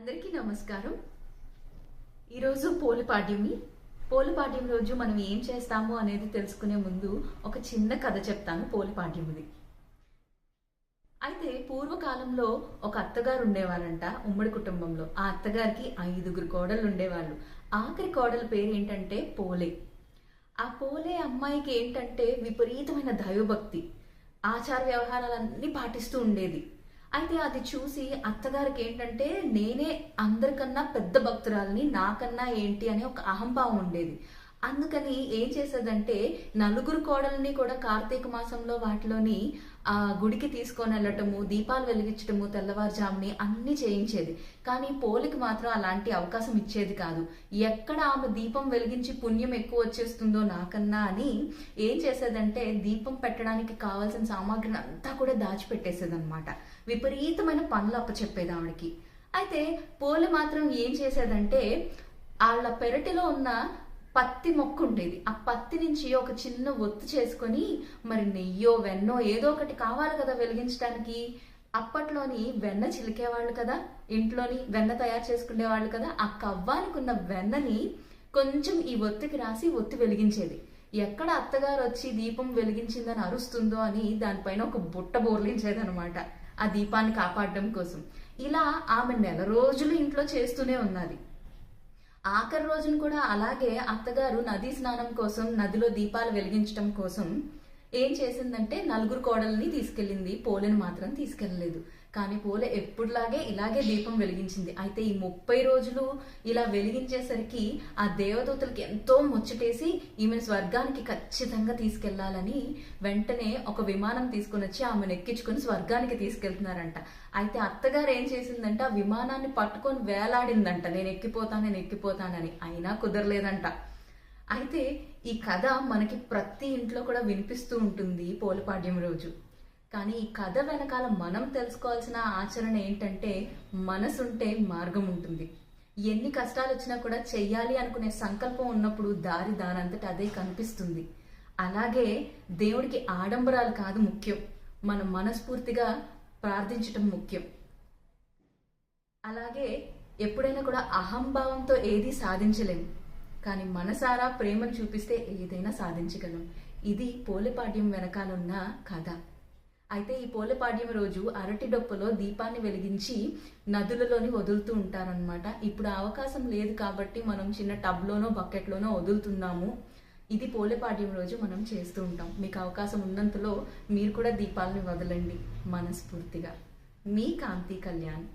అందరికీ నమస్కారం. ఈరోజు పోలిపాడ్యమి. పోలిపాడ్యం రోజు మనం ఏం చేస్తాము అనేది తెలుసుకునే ముందు ఒక చిన్న కథ చెప్తాను పోలిపాడ్యమిది. అయితే పూర్వకాలంలో ఒక అత్తగారు ఉండేవారంట ఉమ్మడి కుటుంబంలో. ఆ అత్తగారికి 5 కోడళ్ళు ఉండేవాళ్ళు. ఆఖరి కోడల పేరు ఏంటంటే పోలే. ఆ పోలే అమ్మాయికి ఏంటంటే విపరీతమైన దైవభక్తి, ఆచార వ్యవహారాలన్నీ పాటిస్తూ ఉండేది. అయితే అది చూసి అత్తగారికి ఏంటంటే నేనే అందరికన్నా పెద్ద భక్తురాలని, నాకన్నా ఏంటి అనే ఒక అహంభావం ఉండేది. అందుకని ఏం చేసేదంటే నలుగురు కోడల్ని కూడా కార్తీక మాసంలో వాటిలోని ఆ గుడికి తీసుకొని వెళ్ళటము, దీపాలు వెలిగించటము, తెల్లవారుజాముని అన్ని చేయించేది. కానీ పోలికి మాత్రం అలాంటి అవకాశం ఇచ్చేది కాదు. ఎక్కడ ఆమె దీపం వెలిగించి పుణ్యం ఎక్కువ వచ్చేస్తుందో నాకన్నా అని ఏం చేసేదంటే దీపం పెట్టడానికి కావాల్సిన సామాగ్రిని అంతా కూడా దాచిపెట్టేసేది అనమాట. విపరీతమైన పనులు అప్పచెప్పేది ఆవిడకి. అయితే పోలి మాత్రం ఏం చేసేదంటే వాళ్ళ పెరటిలో ఉన్న పత్తి మొక్క ఉండేది. ఆ పత్తి నుంచి ఒక చిన్న ఒత్తు చేసుకొని, మరి నెయ్యో వెన్నో ఏదో ఒకటి కావాలి కదా వెలిగించడానికి. అప్పట్లోని వెన్న చిలికేవాళ్ళు కదా, ఇంట్లోని వెన్న తయారు చేసుకునేవాళ్ళు కదా. ఆ కవ్వానికి ఉన్న వెన్నని కొంచెం ఈ ఒత్తికి రాసి ఒత్తి వెలిగించేది. ఎక్కడ అత్తగారు వచ్చి దీపం వెలిగించిందని అరుస్తుందో అని దానిపైన ఒక బుట్ట బోర్లించేది అనమాట, ఆ దీపాన్ని కాపాడడం కోసం. ఇలా ఆమె నెల రోజులు ఇంట్లో చేస్తూనే ఉన్నది. ఆఖరి రోజున కూడా అలాగే అత్తగారు నదీ స్నానం కోసం, నదిలో దీపాలు వెలిగించడం కోసం ఏం చేసిందంటే 4 కోడల్ని తీసుకెళ్ళింది, పోలేని మాత్రం తీసుకెళ్ళలేదు. కానీ పోలే ఎప్పుడులాగే ఇలాగే దీపం వెలిగించింది. అయితే ఈ 30 రోజులు ఇలా వెలిగించేసరికి ఆ దేవదూతలకి ఎంతో ముచ్చటేసి ఈమెను స్వర్గానికి ఖచ్చితంగా తీసుకెళ్లాలని వెంటనే ఒక విమానం తీసుకుని వచ్చి ఆమెను ఎక్కించుకుని స్వర్గానికి తీసుకెళ్తున్నారంట. అయితే అత్తగారు ఏం చేసిందంటే ఆ విమానాన్ని పట్టుకొని వేలాడిందంట, నేను ఎక్కిపోతానని. అయినా కుదరలేదంట. అయితే ఈ కథ మనకి ప్రతి ఇంట్లో కూడా వినిపిస్తూ ఉంటుంది పోలిపాడ్యం రోజు. కానీ ఈ కథ వెనకాల మనం తెలుసుకోవాల్సిన ఆచరణ ఏంటంటే మనసుంటే మార్గం ఉంటుంది. ఎన్ని కష్టాలు వచ్చినా కూడా చెయ్యాలి అనుకునే సంకల్పం ఉన్నప్పుడు దారి దానంతట అదే కనిపిస్తుంది. అలాగే దేవుడికి ఆడంబరాలు కాదు ముఖ్యం, మనం మనస్ఫూర్తిగా ప్రార్థించటం ముఖ్యం. అలాగే ఎప్పుడైనా కూడా అహంభావంతో ఏది సాధించలేము, కానీ మనసారా ప్రేమను చూపిస్తే ఏదైనా సాధించగలం. ఇది పోలిపాడ్యం వెనకాలన్న కథ. అయితే ఈ పోలిపాడ్యం రోజు అరటి డొప్పలో దీపాన్ని వెలిగించి నదులలోని వదులుతూ ఉంటారనమాట. ఇప్పుడు అవకాశం లేదు కాబట్టి మనం చిన్న టబ్లోనో బకెట్లోనో వదులుతున్నాము. ఇది పోలిపాడ్యం రోజు మనం చేస్తూ ఉంటాం. మీకు అవకాశం ఉన్నంతలో మీరు కూడా దీపాలని వదలండి మనస్ఫూర్తిగా. మీ కాంతి కళ్యాణ్.